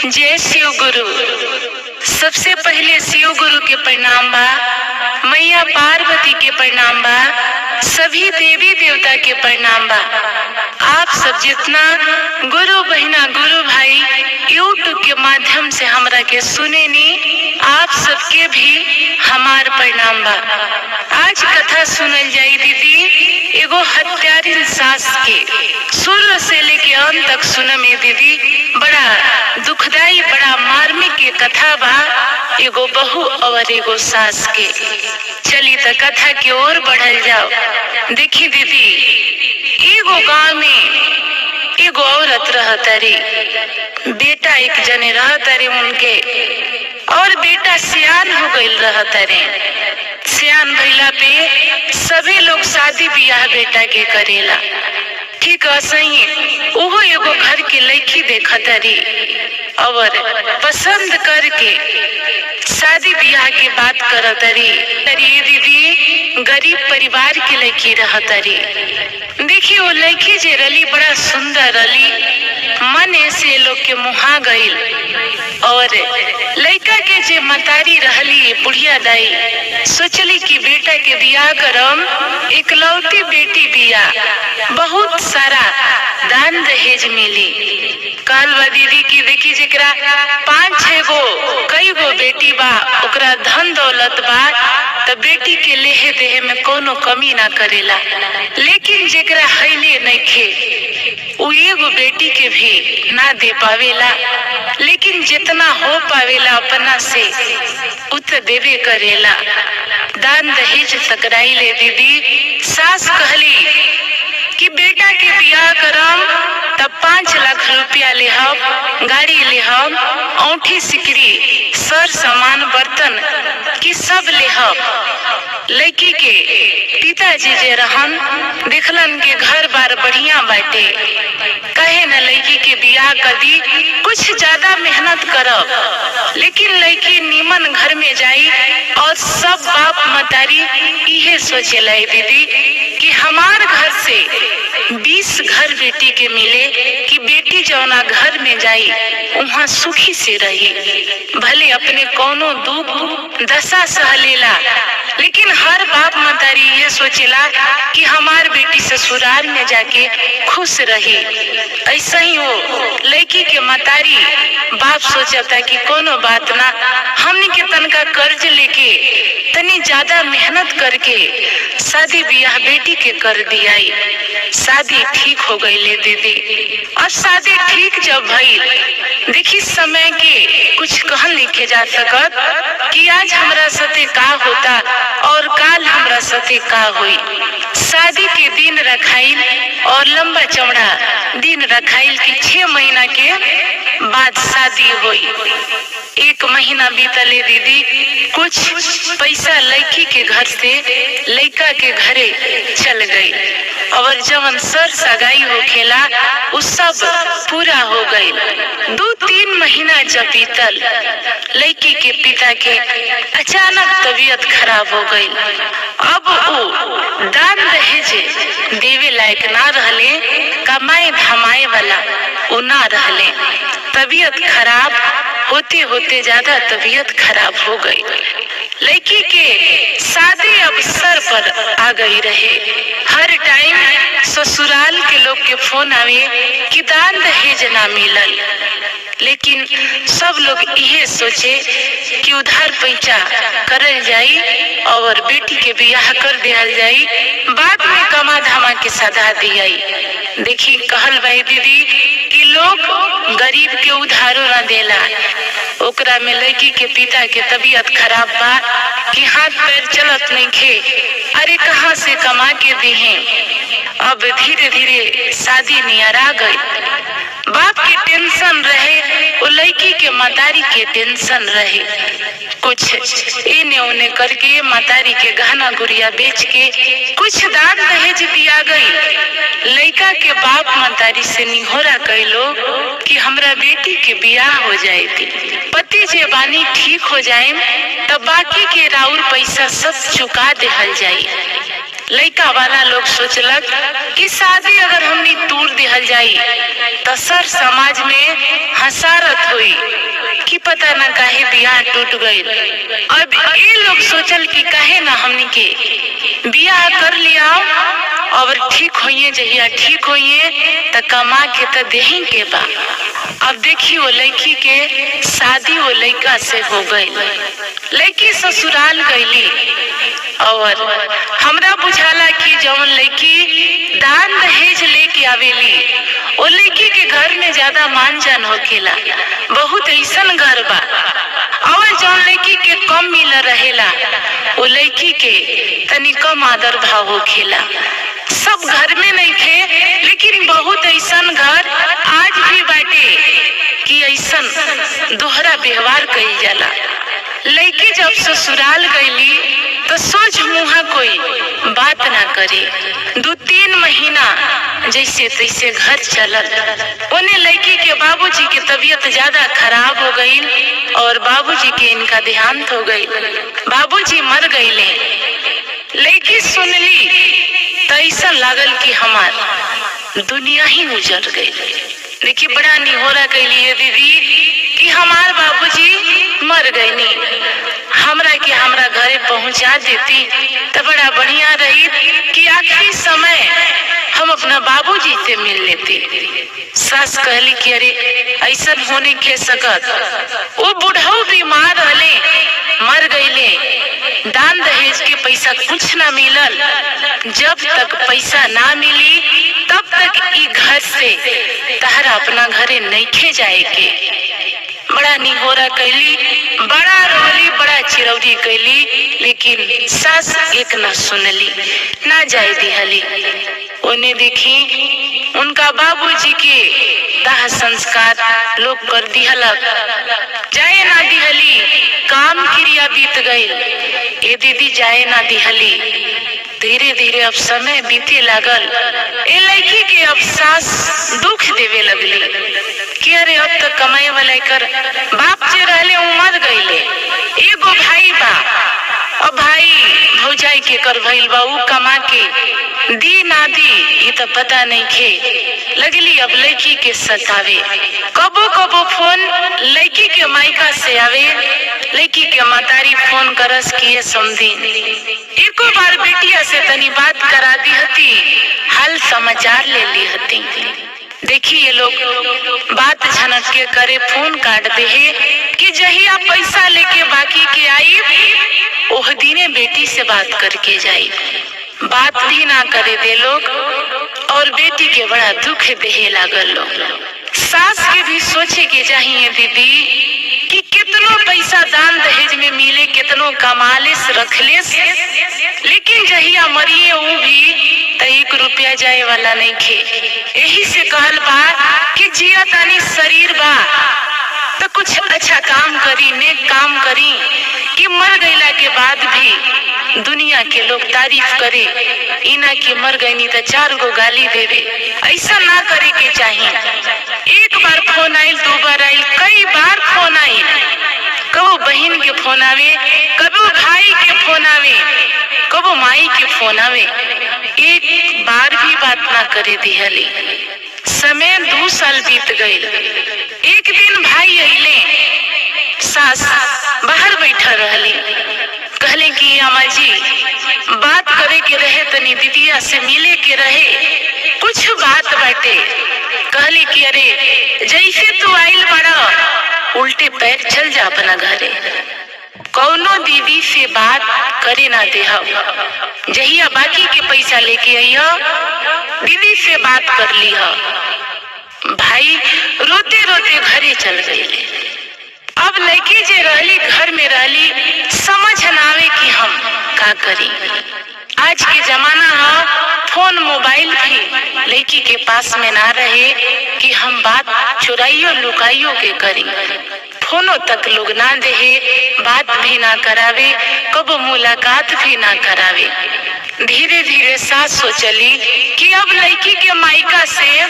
जय शिव गुरु। सबसे पहले शिव गुरु के प्रणाम बा, मैया पार्वती के प्रणाम बा, सभी देवी देवता के प्रणाम बा। आप सब जितना गुरु बहिना गुरु भाई यूट्यूब के माध्यम से हमरा के सुने नी, आप सबके भी हमार प्रणाम बा। आज कथा सुनल जाई दीदी एगो हत्यारिन सास के। शुरू से लेके अंत तक सुन में दीदी बड़ा दुखदाई बड़ा मार्मिक के कथा बा, एगो बहू और एगो सास के। चली त कथा की ओर बढ़ल जाओ। देखी दीदी, एगो गांव में एगो औरत रहतरी, बेटा एक जने रहतरे उनके, और बेटा सियान हो गईल रहतरे। सियान भइला पे सभी लोग शादी बियाह बेटा के करेला। ठीक असही ओहो एगो घर के लड़की देखतरी और पसंद करके शादी बियाह की बात करतरी। दीदी गरीब परिवार की लड़की रहतरी। देखिए वो लड़की जे रली बड़ा सुंदर रली, मन ऐसे लोग के मुहा गईल। और लड़का के जे मतारी रहली बुढ़िया दाई सोचली कि बेटा के बियाह करम, इकलौती बेटी बिया, बहुत सारा दान दहेज मिली। कहलवा दीदी की देखी जेकरा 5-6 गो कई गो बेटी बा, ओकरा धन दौलत बा, तो बेटी के लेहे देहे में कोनो कमी ना करेला। लेकिन जेकरा हैले नइखे उ एगो बेटी के भी ना दे पावेला, लेकिन जितना हो पावेला अपना से उत देवे करेला। दान दहेज टकराई ले दीदी। सास कहली कि बेटा के बियाह करम तब 5 लाख रुपया ले हम, गाड़ी ले हम, औंठी सिकड़ी सर सामान बर्तन की सब ले हम। लड़की के पिताजी जे रहन देखलन के घर बार बढ़िया बाटे, कहे न लड़की के बियाह कर दी, कुछ ज्यादा मेहनत करब, लेकिन लड़की नीमन घर में जाई। और सब बाप मतारी इहे सोचेला दीदी कि हमार घर से 20 घर बेटी के मिले कि बेटी जौना घर में जाई वहाँ सुखी से रही। भले अपने कोनो दुख दशा सहलेला, लेकिन हर बाप मतारी ये सोचेला कि हमार बेटी ससुराल में जाके खुश रही। ऐसा ही वो लड़की के मतारी बाप सोचता कि कोनो बात ना, हमने के तनका कर्ज लेके तनी ज्यादा मेहनत करके शादी बियाह बेटी के कर दियाई। शादी ठीक हो गई ले दीदी। और शादी ठीक जब भई, देखी समय के कुछ कहन लिखे जा सकत कि आज हमरा साथे का होता और काल हमरा साथे का हुई। शादी के दिन रखाइल और लंबा चौड़ा दिन रखाइल कि 6 महीना के बाद शादी हुई। 1 महीना बीतले दीदी, कुछ पैसा लड़की के घर से लड़का के घरे चल गई, और जवन सर सगाई हो खेला उ सब पूरा हो गई। 2-3 महीना जब बीतल, लड़की के पिता के अचानक तबीयत खराब हो गई। अब वो दान दहेज देवे लायक ना रहले, कमाए धमाए वाला वो ना रहले। तबीयत खराब होते होते ज्यादा तबीयत खराब हो गई। लड़की के शादी अवसर पर आ गई रहे। हर टाइम ससुराल के लोग के फोन आवे कि दान दहेज ना मिलल, लेकिन सब लोग यही सोचे कि उधार पैसा करल जाई और बेटी के बियाह कर दिया जाई, बाद में कमा धामा के सदा दियाई। देखी कहल भाई दीदी कि लोग गरीब के उधारो ना देला। ओकरा में लड़की के पिता के तबीयत खराब बा कि हाथ पैर चलत नहीं खे, अरे कहाँ से कमा के दिहे। अब धीरे धीरे शादी नियर आ गई। बाप की टेंशन रहे, वो लड़की के मतारी के टेंशन रहे। कुछ इन्हें उन्हें करके मतारी के गहना गुड़िया बेच के कुछ दान दहेज दिया गई। लड़का के बाप मतारी से निहोरा कैलो कि हमरा बेटी के बियाह हो जाए थी, पति जे बानी ठीक हो जाए तब बाकी के राउर पैसा सब चुका देहल जाई। लड़का वाला लोग सोचलक कि शादी अगर हमनी तूर दिहल जाई तो सर समाज में हसारत हुई कि पता ना काहे बियाह टूट गई। अब ये लोग सोचल कि काहे ना हमनी के बियाह कर लिया और ठीक होइए, जहिया ठीक होइए त कमा के त देही के बा। अब देखी वो लड़की के शादी वो लड़का से हो गई, लड़की ससुराल गईली और हमरा बुझाला कि जौन लड़की दान दहेज लेके आवेली वो लड़की के घर में ज्यादा मान जान होखेला, बहुत ऐसन घर बा। और जौन लड़की के कम मिल रहेला वो लड़की के तनी कम आदर भाव होखेला। सब घर में नहीं थे, लेकिन बहुत ऐसन घर आज भी बाटे कि ऐसन दोहरा व्यवहार कई जाला। लड़की जब ससुराल गईली तो सोच मुहा कोई बात ना करे। 2-3 महीना जैसे तैसे घर चलल। उन्हें लड़की के बाबूजी की तबीयत ज्यादा खराब हो गई और बाबूजी के इनका देहांत हो गई, बाबूजी मर गईले। लड़की सुनली तो ऐसा लागल कि हमार दुनिया ही उजड़ गई। देखिए बड़ा निहोरा कैली है दीदी कि हमार बाबूजी मर गईनी, हमरा के हमरा घरे पहुंचा देती तो बड़ा बढ़िया रही कि आखिरी समय हम अपना बाबूजी से मिल लेते। सास कहली कि अरे ऐसा होने के सकत, वो बुढ़ऊ बीमार रहले, मर गईले, दान दहेज के पैसा कुछ ना मिलल। जब तक पैसा ना मिली तब तक ई घर से तहरा अपना घरे नइखे जाए के। बड़ा निहोरा कैली, बड़ा रोली, बड़ा चिरौरी कैली, लेकिन सास एक न सुनली, ना जाए दिहली। उन्हें देखी उनका बाबूजी के दाह संस्कार लोग कर दिहलक, जाए ना दिहली, काम क्रिया बीत गई। ये दीदी जाए ना दिहली। धीरे धीरे अब समय बीते लागल। ए लड़की के अब सास दुख देवे लगली कि अरे अब तक कमाए वाला कर बाप जे रहले उमर गईले, एगो भाई बा, अब भाई भौजाई के कर भइल बा, उ कमा के दी ना दी ये तो पता नहीं खे। लगली अब लड़की के सतावे। कबो कबो फोन लड़की के मायका से आवे, लड़की के मातारी फोन करस किए समझी। एको बार बेटिया से तनी बात करा दी हती, हाल समाचार ले ली हती। देखिए लोग बात झनक के करे फोन काट दे है कि जहिया पैसा लेके बाकी के आई ओह दिने बेटी से बात करके जाई। बात भी ना करे दे लोग और बेटी के बड़ा दुख देहे लागल लोग। सास के भी सोचे के चाहिए दीदी कि कितनो पैसा दान दहेज में मिले, कितनो कमालेस रखलेस, लेकिन जहिया मरिए वो भी 1 रुपया जाए वाला नहीं खे। यही से कहल बा कि जिया तानी शरीर बा तो कुछ अच्छा काम करी, नेक काम करी कि मर गईला के बाद भी दुनिया के लोग तारीफ करे, इना के मर गईनी तो 4 गो गाली देवे। ऐसा ना करे के चाहिए। एक बार फोन आयल, 2 बार आयल, कई बार फोन आयल, कबो बहन के फोन आवे, कबो भाई के फोन आवे, कबो माई के फोन आवे, एक बार भी बात ना करे दिहली। समय 2 साल बीत गए। एक दिन भाई अइले, सास बाहर बैठा रहली, कहले कि अम्मा जी बात करे के रहे, तनी दीदिया से मिले के रहे, कुछ बात बाटे। कहली कि अरे जैसे तू आइल बड़ा उल्टे पैर चल जा अपना घरे, कौनो दीदी से बात करे ना दे। जहिया बाकी के पैसा लेके आइयो दीदी से बात कर ली। भाई रोते रोते घरे चल गए। अब लड़की जे रहली घर में रहली, समझ ना आवे कि हम का करी। आज के जमाना है फोन मोबाइल भी लड़की के पास में ना रहे कि हम बात चुराइयो लुकाइयो के करी। फोनो तक लोग ना देहे, बात भी ना करावे, कबो मुलाकात भी ना करावे। धीरे धीरे सास सोचली कि अब लड़की के मायका से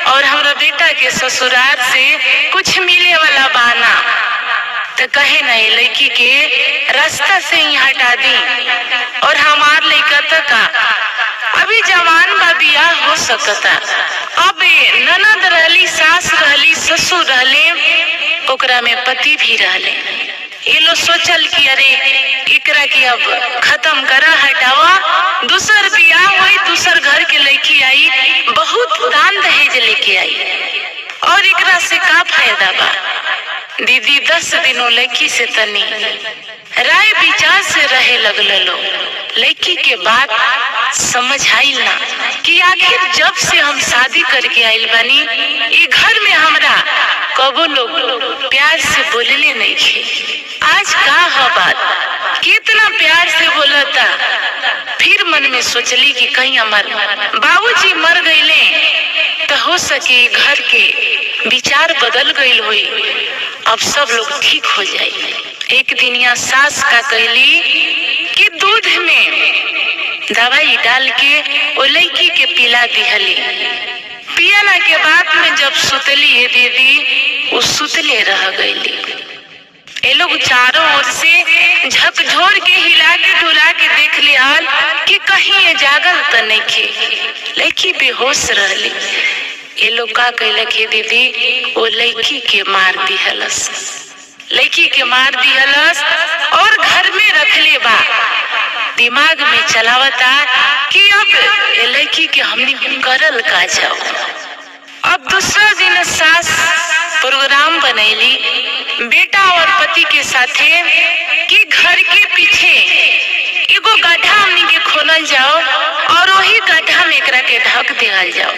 और हमरा बेटा के ससुराल से कुछ मिले वाला बाना, तो कहे नहीं लड़की के रास्ता से ही हटा दी और हमार लड़का तक अभी जवान बा, बियाह हो सकता। अब ननद रहली, सास रहली, ससुर रहले, ओकरा में पति भी रहले। ये लोग सोचल कि अरे एकरा की अब खत्म करा, हटावा, दूसर बियाह हुई, दूसर घर के लड़की आई, बहुत दान दहेज लेके आई, और एकरा से का फायदा बा। दीदी 10 दिनों लड़की से तनी राय विचार से रहे लगल लो। लड़की के बात समझ आइल ना कि आखिर जब से हम शादी करके आइल बानी, ये घर में हमरा कबो लोग प्यार से बोलले नहीं थे। आज का है बात, कितना प्यार से बोलता। फिर मन में सोचली कि कहीं हमार बाबूजी मर गईले तो हो सके घर के विचार बदल गईल हुई, अब सब लोग ठीक हो जाए। एक दिन यहाँ सास का कहली कि दूध में दवाई डाल के वो लड़की के पिला दिहली। पियाला के बाद में जब सुतली है दीदी, वो सुतले रह गईली। ये लोग चारों ओर से झकझोर के हिला के डुला के देख लियाल कि कहीं ये जागल तो नहीं खे। लड़की बेहोश रहली। ये लोग का कहलक है दीदी, वो लड़की के मार दिहलस, लड़की के मार दिहलस और घर में रख ले बा। दिमाग में चलावता कि अब ये लड़की के हमने करल का जाओ। अब दूसरा दिन सास प्रोग्राम बनैली बेटा और पति के साथे कि घर के पीछे एगो गड्ढा हमनी के खोलल जाओ और वही गड्ढा में एकरा के ढक देवल जाओ।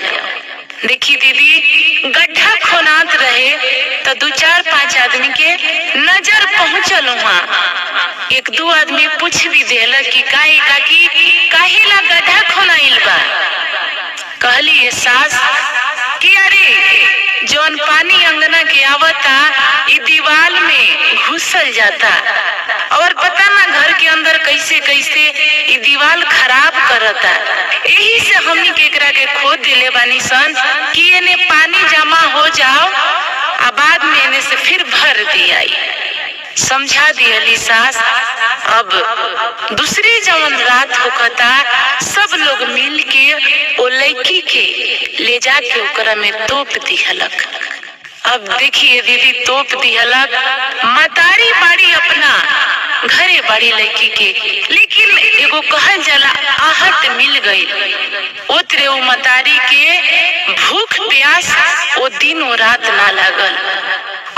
देखी दीदी, गड्ढा खोनात रहे तो 2-4-5 आदमी के नजर पहुंचल। वहाँ 1-2 आदमी पूछ भी देला कि काहे ला गड्ढा खोनाइल बा। कहली ये सास कि अरे जौन पानी अंगना के आवता ये दीवाल में घुसल जाता, और पता ना घर के अंदर कैसे कैसे ये दीवाल खराब करता। यही से हमनी के एकरा के खोद दिले बानी सन कि एने पानी जमा हो जाओ, आ बाद में एने से फिर भर दिया। समझा दियली सास। अब दूसरी जवन रात होकता, सब लोग मिल के ओ लड़की के ले जाके ओकरा में तोप दिहलक। अब देखिए दीदी, तोप दिहलक। मतारी बाड़ी अपना घरे बाड़ी लड़की के, लेकिन एगो कहल जाला आहट मिल गई। ओतरे वो मतारी के भूख प्यास वो दिन और रात ना लागल,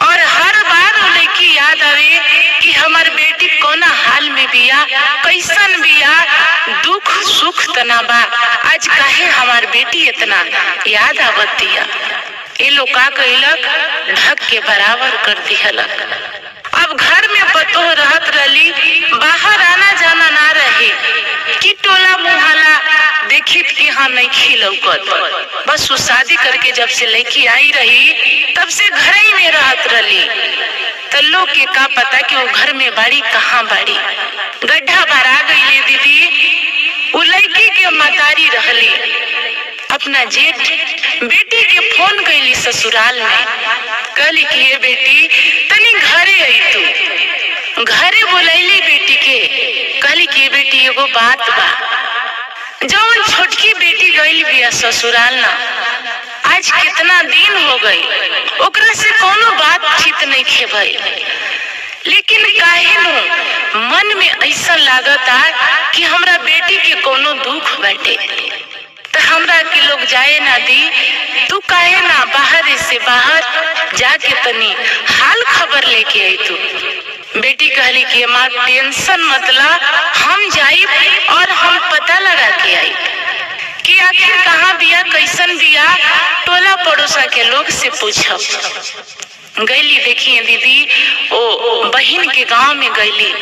और हर बार वो लड़की याद आवे कि हमार बेटी कोना हाल में बिया, कैसन बिया, दुख सुख तनाबा, आज काहे हमार बेटी इतना याद आवत दिया। ये लोग का कहलक, ढक के बराबर कर दिहलक। अब घर में पतोह रहत रही, बाहर आना जाना ना रहे कि टोला मुहल्ला देखित कि हाँ नहीं खिलौकत। बस वो शादी करके जब से लड़की आई रही तब से घर ही में रहत रही। तो लोग के का पता कि वो घर में बाड़ी कहाँ बाड़ी। गड्ढा भरा गई दीदी, वो लड़की के मतारी रहली। अपना जेठ बेटी के फोन कैली ससुराल में, कहली कि ये बेटी तनी घरे आई। तू घरे बोलैली बेटी के, कहली कि बेटी एगो बात बा। जौन छोटकी बेटी गई बिया ससुराल ना, आज कितना दिन हो गई, ओकरा से कोनो बातचीत नहीं खे भई, लेकिन काहे नु मन में ऐसा लागता कि हमरा बेटी के कोनो दुख बाटे, तो हमरा के लोग जाए ना दी। तू काहे ना बाहर से बाहर जाके तनी हाल खबर लेके आई। तू बेटी कहली कि हमार टेंशन मतलब हम जाई और हम पता लगा के आई कि आखिर कहाँ बिया, कैसन बिया, टोला पड़ोसा के लोग से पूछब। गईली देखिए दीदी, ओ बहन के गांव में गईली,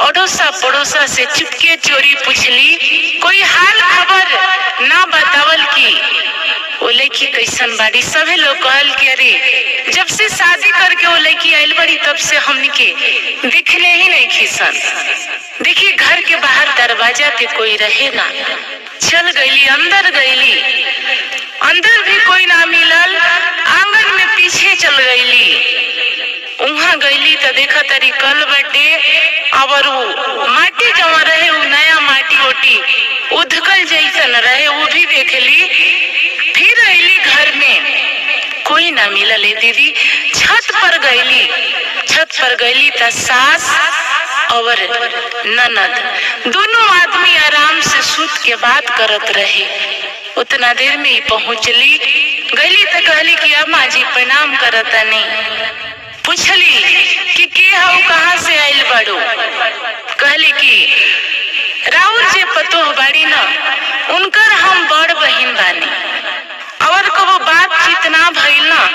अड़ोसा पड़ोसा से चुपके चोरी पूछली, कोई हाल खबर ना बतावल की वो लड़की कैसन बाड़ी। सभी लोग कहल कि अरे जब से शादी करके वो लड़की आयल बड़ी तब से हमनी के दिखले ही नहीं खिसन। देखिए घर के बाहर दरवाजा पे कोई रहे ना। चल गईली, अंदर गईली, अंदर भी कोई ना मिलल। आंगन में पीछे चल गईली, वहाँ वहां गईली तो देखा तरी कल बटे और वो माटी जमा रहे, वो नया माटी ओटी उधकल जैसन रहे, वो भी देख ली। फिर अली घर में कोई ना मिलले दीदी। छत पर गईली तो सास और ननद दोनों आदमी आराम से सूत के बात करत रहे। उतना देर में ही पहुंचली। गईली तो कहली कि अम्मा जी प्रणाम करतनी। पूछली कि के हो, कहाँ से आइल बड़ो। कहली कि राउर जे पतोह बाड़ी न उनकर हम बड़ बहिन बानी, और कबो बातचीत ना भइल ना,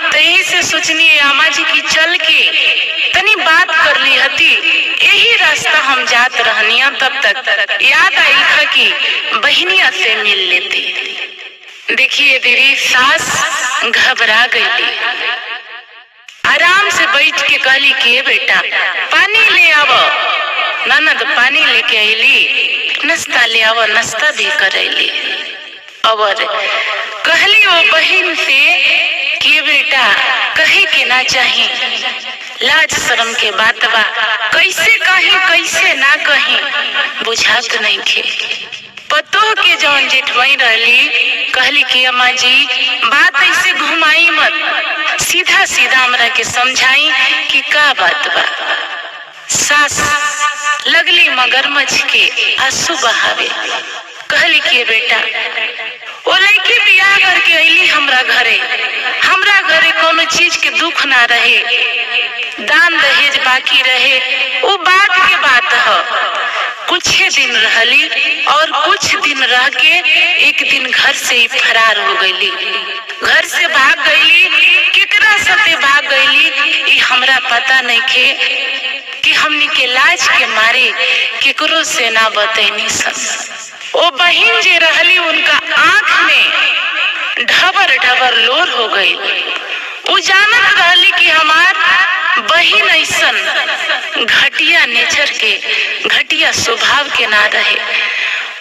तो यही से सोचनी अम्मा जी की चल के तनी बात कर ली हती। यही रास्ता हम जात रहनिया, तब तक याद आई कि बहनिया से मिल लेती। देखिए दीदी, सास घबरा गई। आराम से बैठ के कहली कि बेटा पानी ले आवो। ननद पानी लेके आईली, नाश्ता ले आवो, नाश्ता भी करैली। और कहली वो बहन से कि बेटा कहे के ना चाही, लाज शर्म के बात बा, कैसे कही कैसे ना कही बुझात नहीं थे। पतोह के जौन जेठवाई रहली, कहली कि अम्मा जी बात ऐसे घुमाई मत, सीधा सीधा हमरा के समझाई कि का बात बा। सास लगली मगरमच्छ के आंसू बहावे। कहली कि बेटा वो लड़की बियाह करके अली हमरा घरे कोनो चीज के दुख ना रहे, दान दहेज बाकी रहे, वो बात के बात है। कुछ दिन रहली और कुछ दिन रह के एक दिन घर से ही फरार हो गईली। घर से भाग गईली, कितना सते भाग गईली ये हमरा पता नहीं खे कि हमनी के लाज के मारे केकरो से ना बतैनी सन। वो बहन जे रहली उनका आंख में ढबर ढबर लोर हो गई। वो जानत रहली कि हमार बहन ऐसन घटिया नेचर के, घटिया स्वभाव के ना रहे।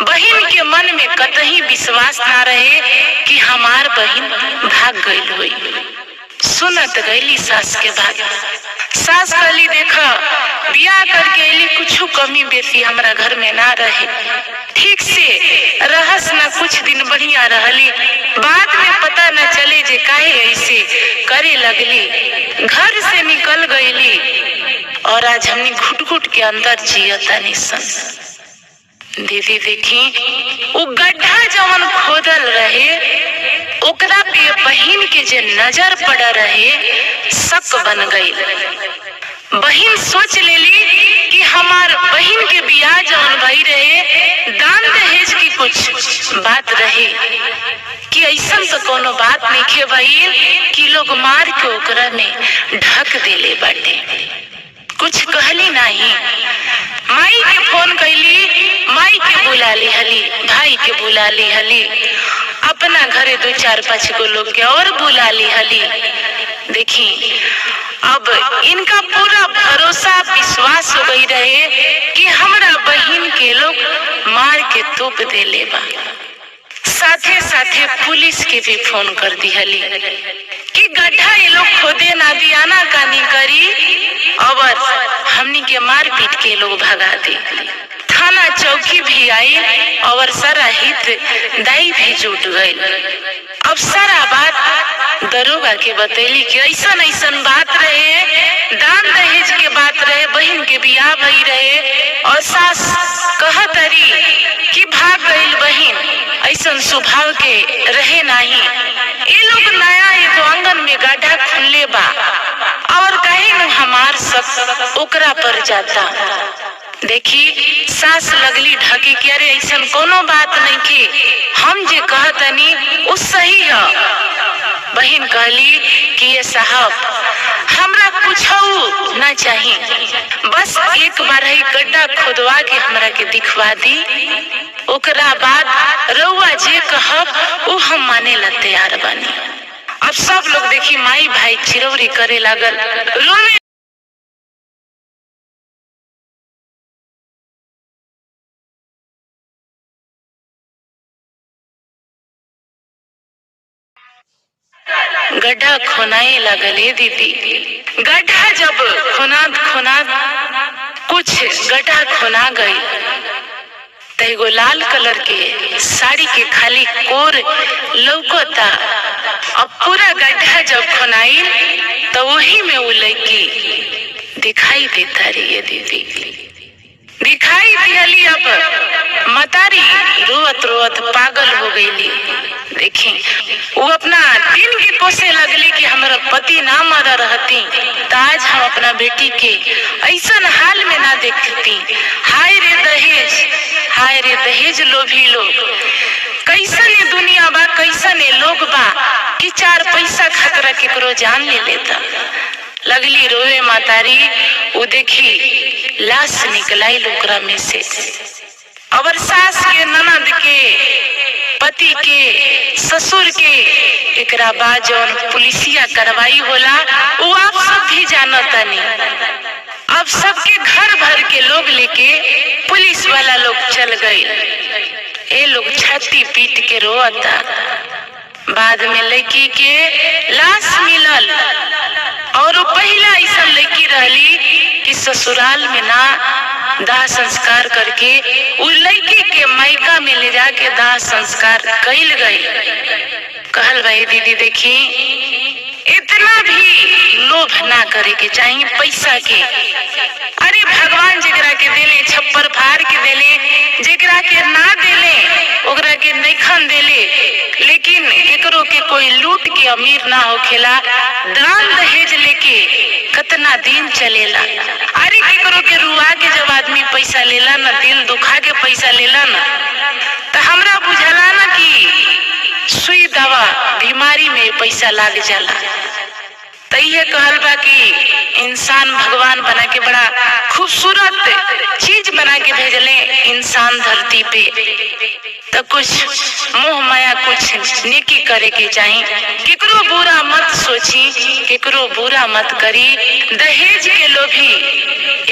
बहन के मन में कतही विश्वास ना रहे कि हमार बहन भाग गई हुई। सुनत गईली सास के बात। सास कहली देखा बियाह करके अली कुछ कमी बेसी हमरा घर में ना रहे, ठीक से रहस ना, कुछ दिन बढ़िया रहली, बाद में पता न चले जे काहे ऐसे करे लगली। घर से निकल गईली और आज हमनी घुट घुट के अंदर जियता निसन। दीदी देखी वो गड्ढा जवन खोदल रहे ओकरा पे बहन के जे नजर पड़ रहे शक बन गई। बहन सोच लेली कि हमार बहन के बियाह जवन भई रहे दान दहेज की कुछ बात रहे, कि ऐसा तो कोनो बात नहीं खे भई कि लोग मार के ओकरा में ढक देले बाटे। कुछ कहली नहीं। माई के फोन कैली, माई के बुला ली हली, भाई के बुला ली हली, अपना घरे 2-4-5 गो लोग के और बुला ली हली। देखी अब इनका पूरा भरोसा विश्वास हो गई रहे कि हमरा बहन के लोग मार के तोप दे लेबा। साथे साथे पुलिस के भी फोन कर दी हली कि गड्ढा ये लोग खोदे ना दियाना कानी करी और हमनी के मार पीट के लोग भगा दे। थाना चौकी भी आई और सारा हित दाई भी जुट गई। अब सारा बात दरोगा के बतैली कि ऐसन ऐसन बात रहे, दान दहेज के बात रहे, बहन के बियाह भई रहे और सास कहत रही कि भाग गई बहन, ऐसन स्वभाव के रहे नहीं। ये लोग नया एगो आंगन में गड्ढा खुले बा और कहीं न हमार सब ओकरा पर जाता। देखी सास लगली ढकी कि अरे ऐसा कोनो बात नहीं की, हम जे कहतनी वो सही है। बहन कहली कि ये साहब हमरा कुछऊ ना चाहिए, बस एक बार ही गड्ढा खोदवा के हमरा के दिखवा दी, ओकरा बाद रउआ जे कहब वो हम माने ला तैयार बानी। अब सब लोग देखी माई भाई चिरौरी करे लागल, रोने गड्ढा खोनाए लगले दीदी। गड्ढा जब खोनात खोनात कुछ गड्ढा खोना गई तो एगो लाल कलर के साड़ी के खाली कोर लौकता। अब पूरा गड्ढा जब खोनाई तो वही में वो लड़की दिखाई देता रही है दीदी। दिखाई दिहली। अब मतारी रोवत रोवत पागल हो गईली। देखी वो अपना दिन के कोसे लगली कि हमारा पति ना मरा रहती तो आज हम अपना बेटी के ऐसा हाल में ना देखती। हाय रे दहेज, हाय रे दहेज लोभी लोग। कैसन ये दुनिया बा, कैसन ये लोग बा कि 4 पैसा खतरा केकरो जान ले लेता। लगली रोवे मातारी। वो देखी लाश निकलाई लोकरा में से। और सास के, ननद के, पति के, ससुर के, एकरा बाद जौन पुलिसिया कार्रवाई होला वो आप सब भी जानता नहीं। अब सबके घर भर के लोग लेके पुलिस वाला लोग चल गए। ये लोग छाती पीट के रोता। बाद में लड़की के लाश मिलल और वो पहला ऐसा लड़की रहली कि ससुराल में ना दाह संस्कार करके उस लड़की के मायका में ले जाके दाह संस्कार कइल गई। कहल भाई दीदी देखी इतना भी लोभ ना करे के चाहिए पैसा के। अरे भगवान जेकरा के देले छप्पर फाड़ के देले, जेकरा के ना देले ओकरा के नैखन देले। लेकिन एकरो के कोई लूट के अमीर ना होखेला। दान दहेज लेके कितना दिन चलेला। अरे केकरो के रुआ के जब आदमी पैसा लेला ना, दिल दुखा के पैसा लेला ना, तो हमरा बुझला ना कि सुई दवा बीमारी में पैसा लाग जाला। तो ये कहल बा कि इंसान भगवान बना के बड़ा खूबसूरत चीज बना के भेजले इंसान धरती पे। तो कुछ मोह माया, कुछ नेकी करे के चाहिए। केकरो बुरा मत सोची, केकरो बुरा मत करी। दहेज के लोभी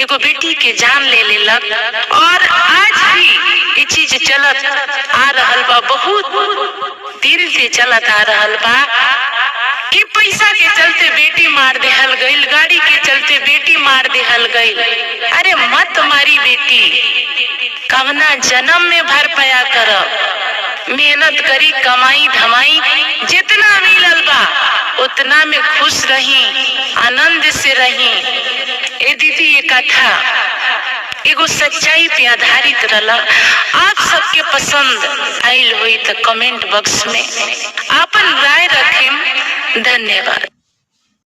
एगो बेटी के जान ले लेलक। और आज भी ये चीज चलत आ रहल बा, बहुत देर से चलत आ रहल बा कि पैसा के चलते बेटी मार देहल गईल, गाड़ी के चलते बेटी मार देहल गईल। अरे मत मारी बेटी, कवना जन्म में भर पाया कर। मेहनत करी, कमाई धमाई, जितना मिलल बा उतना में खुश रही, आनंद से रही। ए दीदी ये कथा एगो सच्चाई पे आधारित रहला। आप सबके पसंद आइल हुई तो कमेंट बॉक्स में अपन राय रखें। धन्यवाद।